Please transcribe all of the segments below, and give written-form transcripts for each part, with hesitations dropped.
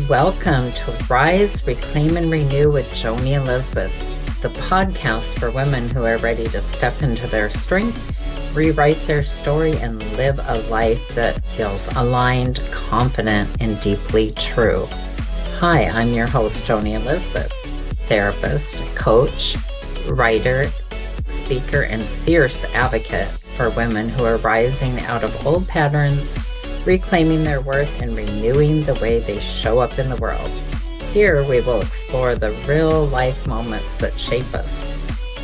Welcome to Rise, Reclaim, and Renew with Joni Elizabeth, the podcast for women who are ready to step into their strength, rewrite their story, and live a life that feels aligned, confident, and deeply true. Hi, I'm your host, Joni Elizabeth, therapist, coach, writer, speaker, and fierce advocate for women who are rising out of old patterns, reclaiming their worth, and renewing the way they show up in the world. Here we will explore the real life moments that shape us,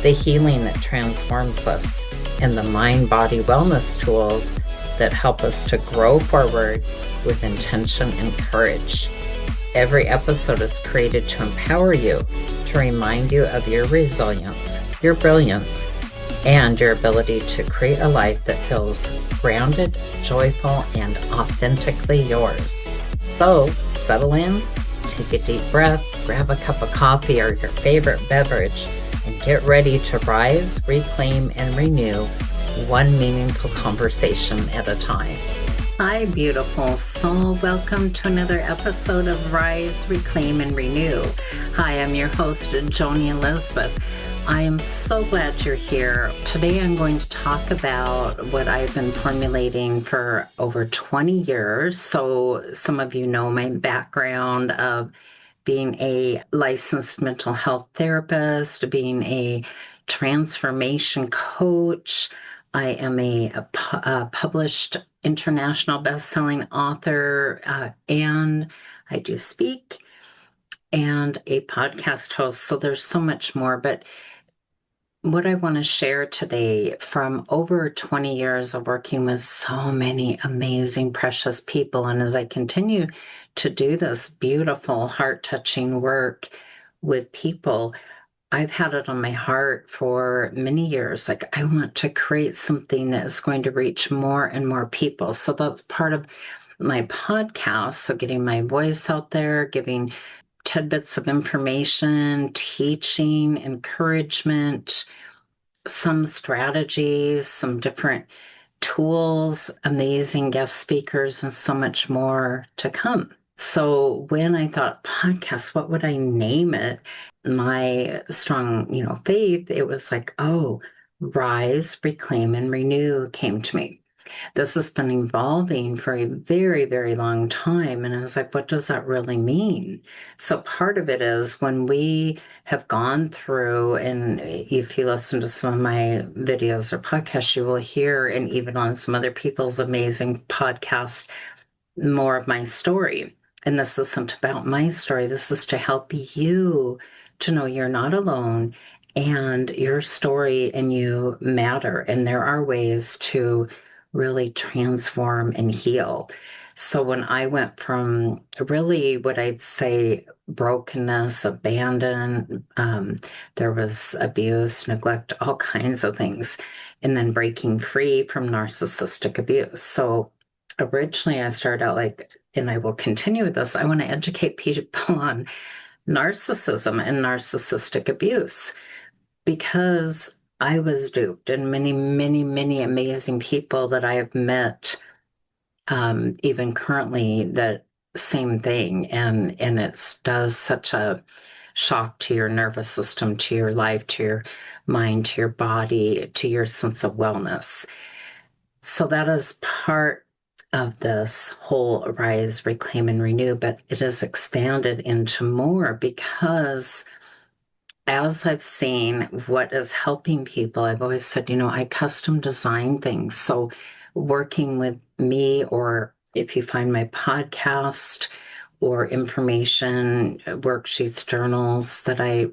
the healing that transforms us, and the mind-body wellness tools that help us to grow forward with intention and courage. Every episode is created to empower you, to remind you of your resilience, your brilliance, and your ability to create a life that feels grounded, joyful, and authentically yours. So, settle in, take a deep breath, grab a cup of coffee or your favorite beverage, and get ready to rise, reclaim, and renew one meaningful conversation at a time. Hi, beautiful soul. Welcome to another episode of Rise, Reclaim, and Renew. Hi, I'm your host, Joni Elizabeth. I am so glad you're here. Today I'm going to talk about what I've been formulating for over 20 years. So some of you know my background of being a licensed mental health therapist, being a transformation coach. I am a published international best-selling author, and I do speak, and a podcast host. So there's so much more, but what I want to share today from over 20 years of working with so many amazing, precious people, and as I continue to do this beautiful, heart-touching work with people, I've had it on my heart for many years. Like, I want to create something that is going to reach more and more people. So that's part of my podcast. So getting my voice out there, giving tidbits of information, teaching, encouragement, some strategies, some different tools, amazing guest speakers, and so much more to come. So when I thought podcast, what would I name it? My strong, faith, it was like, oh, Rise, Reclaim, and Renew came to me. This has been evolving for a very, very long time. And I was like, what does that really mean? So part of it is when we have gone through, and if you listen to some of my videos or podcasts, you will hear, and even on some other people's amazing podcasts, more of my story. And this isn't about my story. This is to help you to know you're not alone and your story and you matter. And there are ways to really transform and heal. So when I went from really what I'd say brokenness, abandon, there was abuse, neglect, all kinds of things, and then breaking free from narcissistic abuse. So originally I started out like, and I will continue with this, I want to educate people on narcissism and narcissistic abuse because I was duped, and many, many, many amazing people that I have met, even currently, that same thing. And it does such a shock to your nervous system, to your life, to your mind, to your body, to your sense of wellness. So that is part of this whole Rise, Reclaim, and Renew, but it has expanded into more because as I've seen what is helping people, I've always said, I custom design things. So working with me, or if you find my podcast or information, worksheets, journals that I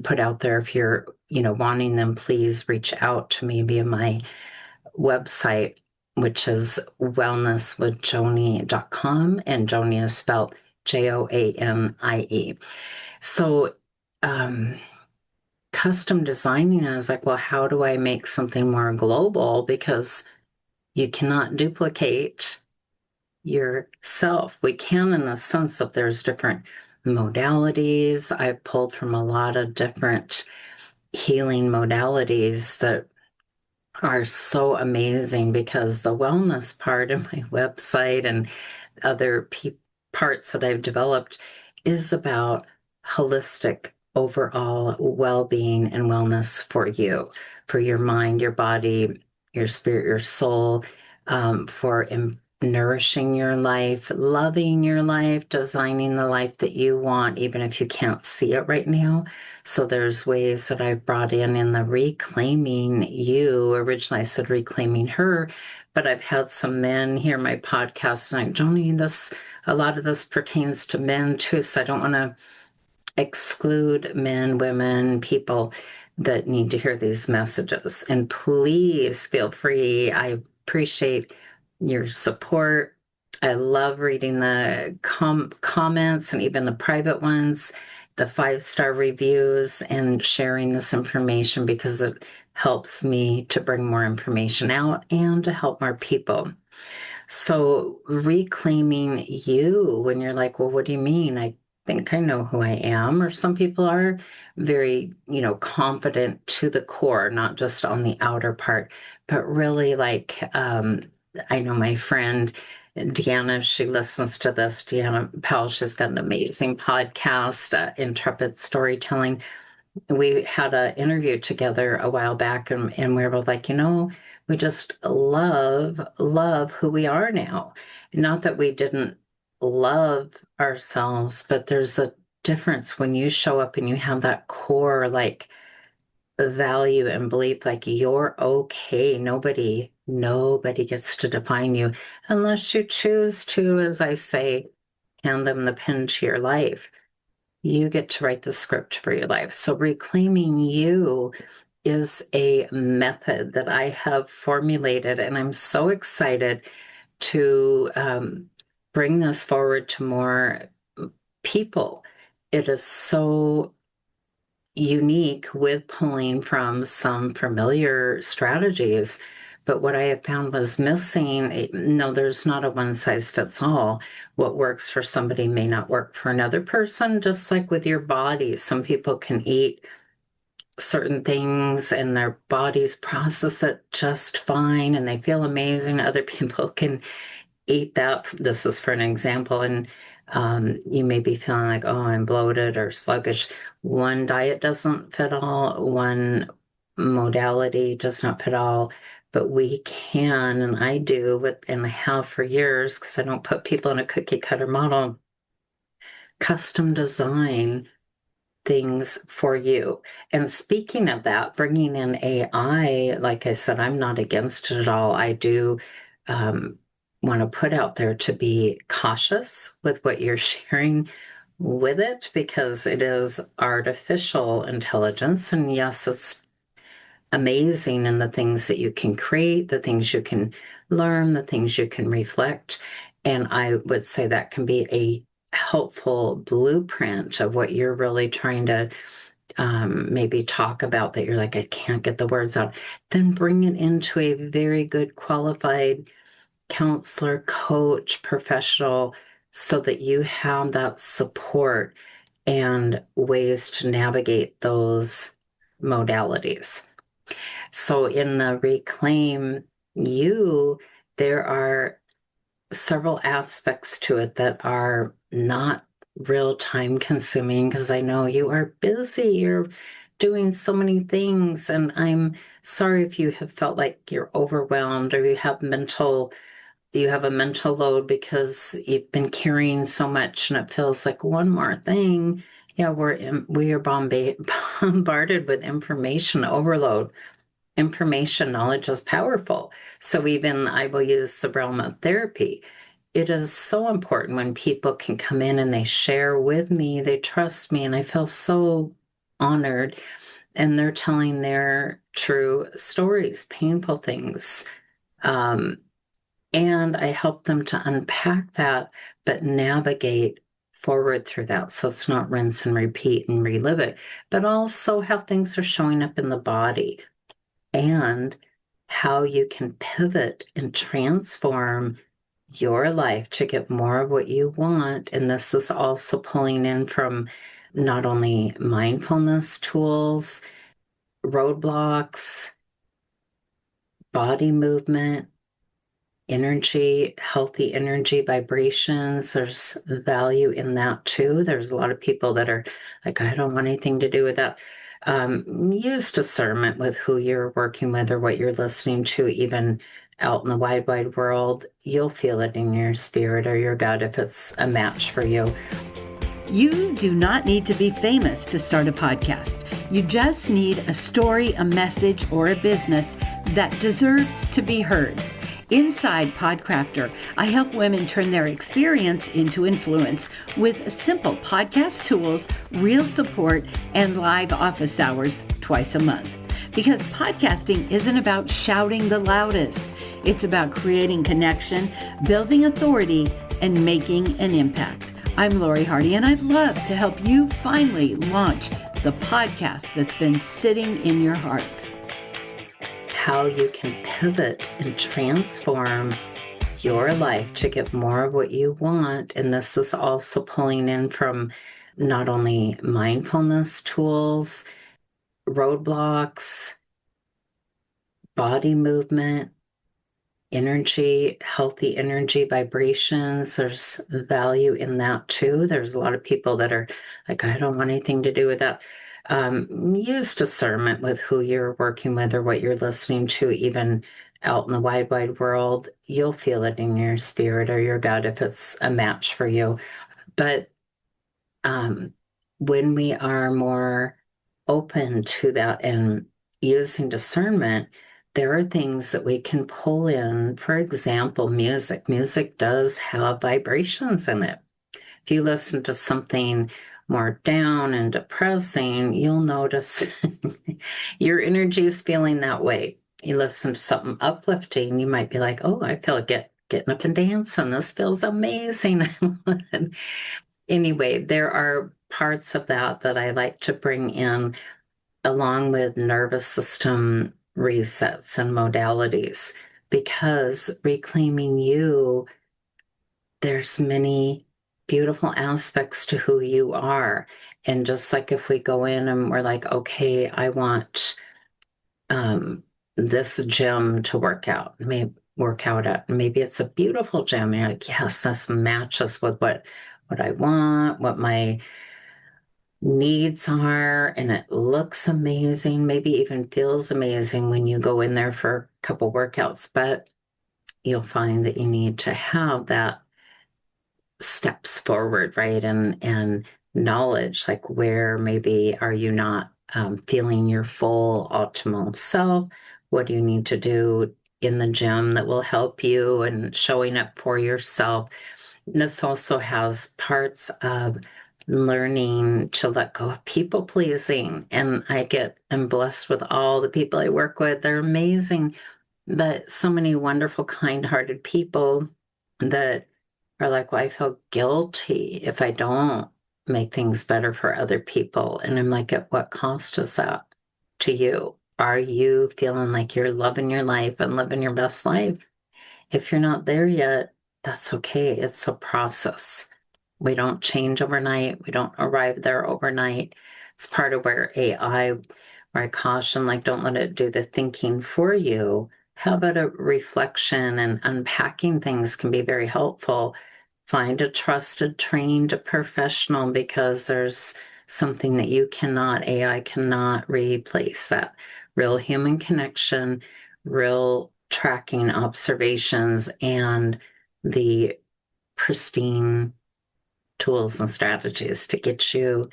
put out there, if you're, wanting them, please reach out to me via my website, which is wellnesswithjoni.com, and Joni is spelled Joanie. So custom designing, I was like, well, how do I make something more global? Because you cannot duplicate yourself. We can in the sense that there's different modalities. I've pulled from a lot of different healing modalities that are so amazing because the wellness part of my website and other parts that I've developed is about holistic overall well-being and wellness for you, for your mind, your body, your spirit, your soul, for nourishing your life, loving your life, designing the life that you want, even if you can't see it right now. So there's ways that I've brought in the reclaiming you. Originally, I said reclaiming her, but I've had some men hear my podcast and like, Joni, a lot of this pertains to men too, so I don't want to exclude men, women, people that need to hear these messages. And please feel free. I appreciate your support. I love reading the comments and even the private ones, the 5-star reviews, and sharing this information because it helps me to bring more information out and to help more people. So reclaiming you when you're like, well, what do you mean? I think I know who I am. Or some people are very, confident to the core, not just on the outer part, but really like, I know my friend Deanna, she listens to this. Deanna Powell, she's got an amazing podcast, Intrepid Storytelling. We had an interview together a while back, and we were both like, we just love who we are now. Not that we didn't love ourselves, but there's a difference when you show up and you have that core like value and belief, like you're okay. Nobody gets to define you unless you choose to, as I say, hand them the pen to your life. You get to write the script for your life. So reclaiming you is a method that I have formulated, and I'm so excited to bring this forward to more people. It is so unique with pulling from some familiar strategies. But what I have found was missing, no, there's not a one size fits all. What works for somebody may not work for another person, just like with your body. Some people can eat certain things and their bodies process it just fine and they feel amazing. Other people can eat that. This is for an example. And you may be feeling like, oh, I'm bloated or sluggish. One diet doesn't fit all, one modality does not fit all, but we can, and I do, and I have for years, because I don't put people in a cookie cutter model, custom design things for you. And speaking of that, bringing in AI, like I said, I'm not against it at all. I do want to put out there to be cautious with what you're sharing with it because it is artificial intelligence. And yes, it's amazing in the things that you can create, the things you can learn, the things you can reflect. And I would say that can be a helpful blueprint of what you're really trying to maybe talk about that you're like, I can't get the words out. Then bring it into a very good qualified counselor, coach, professional, so that you have that support and ways to navigate those modalities. So in the Reclaim You, there are several aspects to it that are not real time consuming because I know you are busy, you're doing so many things, and I'm sorry if you have felt like you're overwhelmed or you have a mental load because you've been carrying so much and it feels like one more thing. Yeah, we are bombarded with information overload. Information knowledge is powerful. So even I will use the realm of therapy. It is so important when people can come in and they share with me, they trust me, and I feel so honored. And they're telling their true stories, painful things. And I help them to unpack that, but navigate forward through that. So it's not rinse and repeat and relive it, but also how things are showing up in the body and how you can pivot and transform your life to get more of what you want. And this is also pulling in from not only mindfulness tools, roadblocks, body movement, energy, healthy energy vibrations. There's value in that too. There's a lot of people that are like, I don't want anything to do with that. Use discernment with who you're working with or what you're listening to, even out in the wide, wide world. You'll feel it in your spirit or your gut if it's a match for you. You do not need to be famous to start a podcast. You just need a story, a message, or a business that deserves to be heard. Inside Podcrafter, I help women turn their experience into influence with simple podcast tools, real support, and live office hours twice a month. Because podcasting isn't about shouting the loudest. It's about creating connection, building authority, and making an impact. I'm Lori Hardy, and I'd love to help you finally launch the podcast that's been sitting in your heart. How you can pivot and transform your life to get more of what you want. And this is also pulling in from not only mindfulness tools, roadblocks, body movement, energy, healthy energy vibrations. There's value in that too. There's a lot of people that are like, I don't want anything to do with that. Use discernment with who you're working with or what you're listening to, even out in the wide, wide world. You'll feel it in your spirit or your gut if it's a match for you. But when we are more open to that and using discernment, there are things that we can pull in. For example, music. Music does have vibrations in it. If you listen to something more down and depressing, you'll notice your energy is feeling that way. You listen to something uplifting, you might be like, oh, I feel getting up and dancing. This feels amazing. Anyway, there are parts of that I like to bring in along with nervous system resets and modalities, because reclaiming you, there's many beautiful aspects to who you are. And just like if we go in and we're like, okay, I want this gym to work out, at. Maybe it's a beautiful gym. And you're like, yes, this matches with what I want, what my needs are, and it looks amazing, maybe even feels amazing when you go in there for a couple workouts, but you'll find that you need to have that steps forward, right? And knowledge, like where maybe are you not feeling your full optimal self? What do you need to do in the gym that will help you and showing up for yourself? This also has parts of learning to let go of people pleasing. And I'm blessed with all the people I work with. They're amazing, but so many wonderful, kind-hearted people that are like, well, I feel guilty if I don't make things better for other people. And I'm like, at what cost is that to you? Are you feeling like you're loving your life and living your best life? If you're not there yet, that's okay. It's a process. We don't change overnight. We don't arrive there overnight. It's part of where where I caution, like, don't let it do the thinking for you. How about a reflection and unpacking things can be very helpful. Find a trusted, trained professional, because there's something that AI cannot replace that. Real human connection, real tracking observations, and the pristine tools and strategies to get you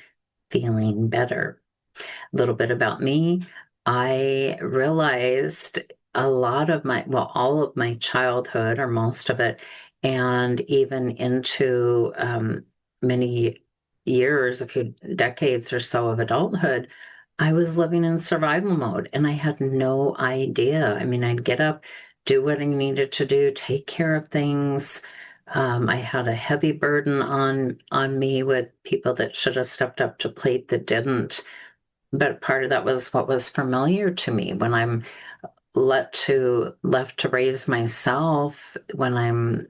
feeling better. A little bit about me. I realized all of my childhood, or most of it, and even into many years, a few decades or so of adulthood, I was living in survival mode and I had no idea. I mean, I'd get up, do what I needed to do, take care of things. I had a heavy burden on me with people that should have stepped up to plate that didn't. But part of that was what was familiar to me. When I'm left to raise myself when I'm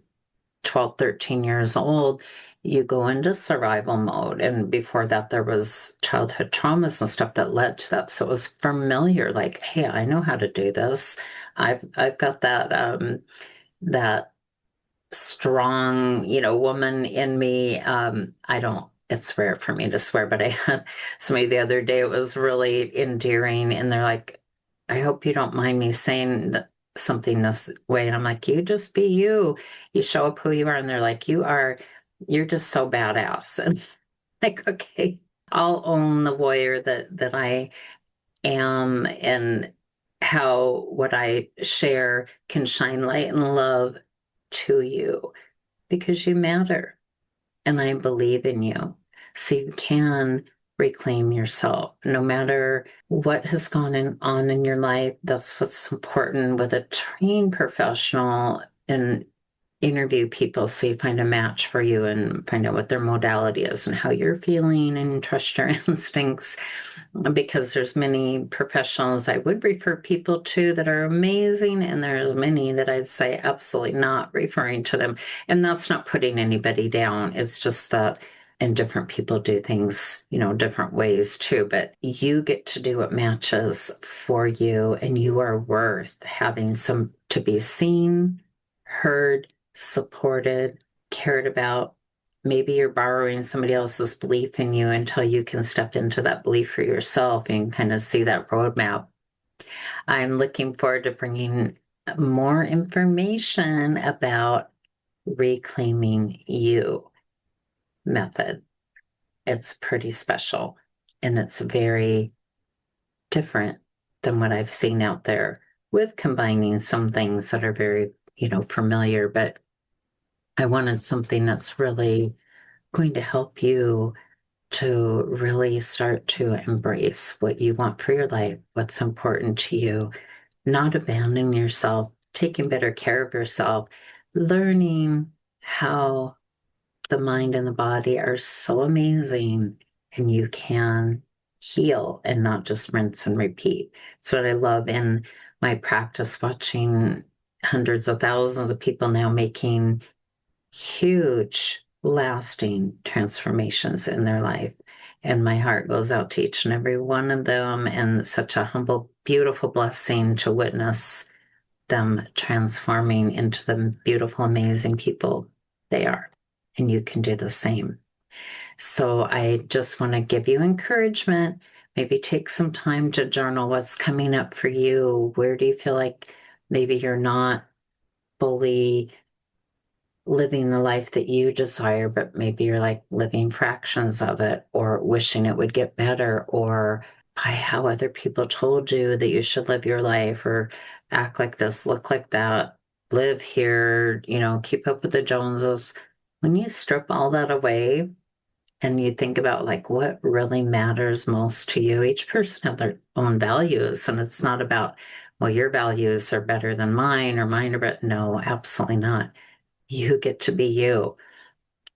12, 13 years old, you go into survival mode. And before that, there was childhood traumas and stuff that led to that. So it was familiar, like, hey, I know how to do this. I've got that that strong, woman in me. It's rare for me to swear, but I had somebody the other day, it was really endearing, and they're like, I hope you don't mind me saying something this way. And I'm like, you just be you. You show up who you are. And they're like, you're just so badass. And like, okay, I'll own the warrior that I am, and how what I share can shine light and love to you, because you matter and I believe in you. So you can reclaim yourself no matter what has on in your life. That's what's important with a trained professional, and interview people so you find a match for you and find out what their modality is and how you're feeling, and trust your instincts, because there's many professionals I would refer people to that are amazing, and there's many that I'd say absolutely not referring to them. And that's not putting anybody down. It's just that, and different people do things, different ways too, but you get to do what matches for you, and you are worth having some to be seen, heard, supported, cared about. Maybe you're borrowing somebody else's belief in you until you can step into that belief for yourself and kind of see that roadmap. I'm looking forward to bringing more information about reclaiming you method. It's pretty special, and it's very different than what I've seen out there, with combining some things that are very, familiar, but I wanted something that's really going to help you to really start to embrace what you want for your life, what's important to you, not abandon yourself, taking better care of yourself, learning how the mind and the body are so amazing, and you can heal and not just rinse and repeat. It's what I love in my practice, watching hundreds of thousands of people now making huge, lasting transformations in their life. And my heart goes out to each and every one of them, and such a humble, beautiful blessing to witness them transforming into the beautiful, amazing people they are. And you can do the same. So I just want to give you encouragement. Maybe take some time to journal what's coming up for you. Where do you feel like maybe you're not fully living the life that you desire, but maybe you're like living fractions of it, or wishing it would get better, or by how other people told you that you should live your life, or act like this, look like that, live here, keep up with the Joneses. When you strip all that away and you think about like what really matters most to you, each person have their own values, and it's not about, well, your values are better than mine, or mine are better. No, absolutely not. You get to be you.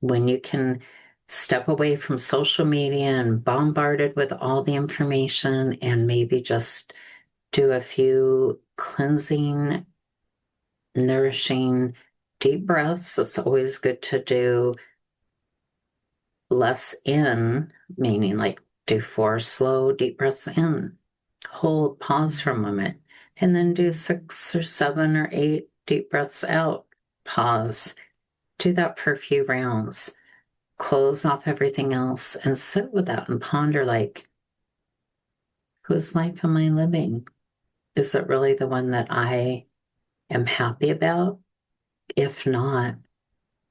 When you can step away from social media and bombarded with all the information, and maybe just do a few cleansing, nourishing, deep breaths. It's always good to do less in, meaning like do 4 slow, deep breaths in, hold, pause for a moment, and then do 6 or 7 or 8 deep breaths out, pause. Do that for a few rounds. Close off everything else and sit with that and ponder, like, whose life am I living? Is it really the one that I am happy about? If not,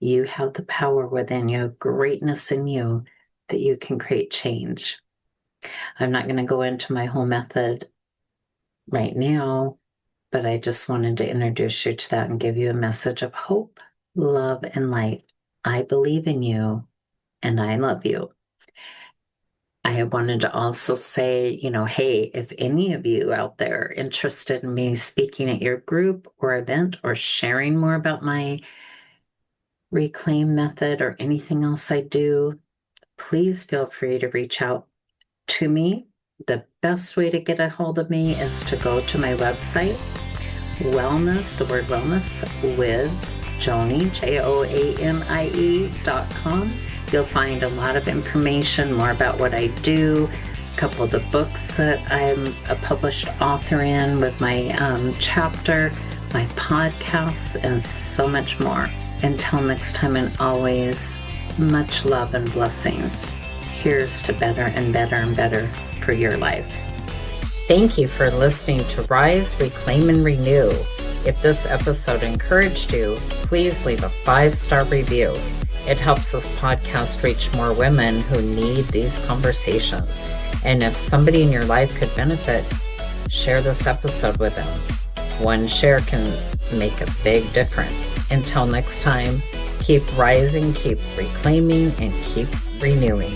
you have the power within you, greatness in you, that you can create change. I'm not going to go into my whole method right now, but I just wanted to introduce you to that and give you a message of hope, love, and light. I believe in you, and I love you. I wanted to also say, hey, if any of you out there interested in me speaking at your group or event, or sharing more about my reclaim method or anything else I do, please feel free to reach out to me. The best way to get a hold of me is to go to my website, wellness, the word wellness, with Joanie, JOANIE.com. You'll find a lot of information, more about what I do, a couple of the books that I'm a published author in with my chapter, my podcasts, and so much more. Until next time, and always, much love and blessings. Here's to better and better and better for your life. Thank you for listening to Rise, Reclaim, and Renew. If this episode encouraged you, please leave a 5-star review. It helps this podcast reach more women who need these conversations. And if somebody in your life could benefit, share this episode with them. One share can make a big difference. Until next time, keep rising, keep reclaiming, and keep renewing.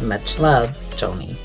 Much love, Joni.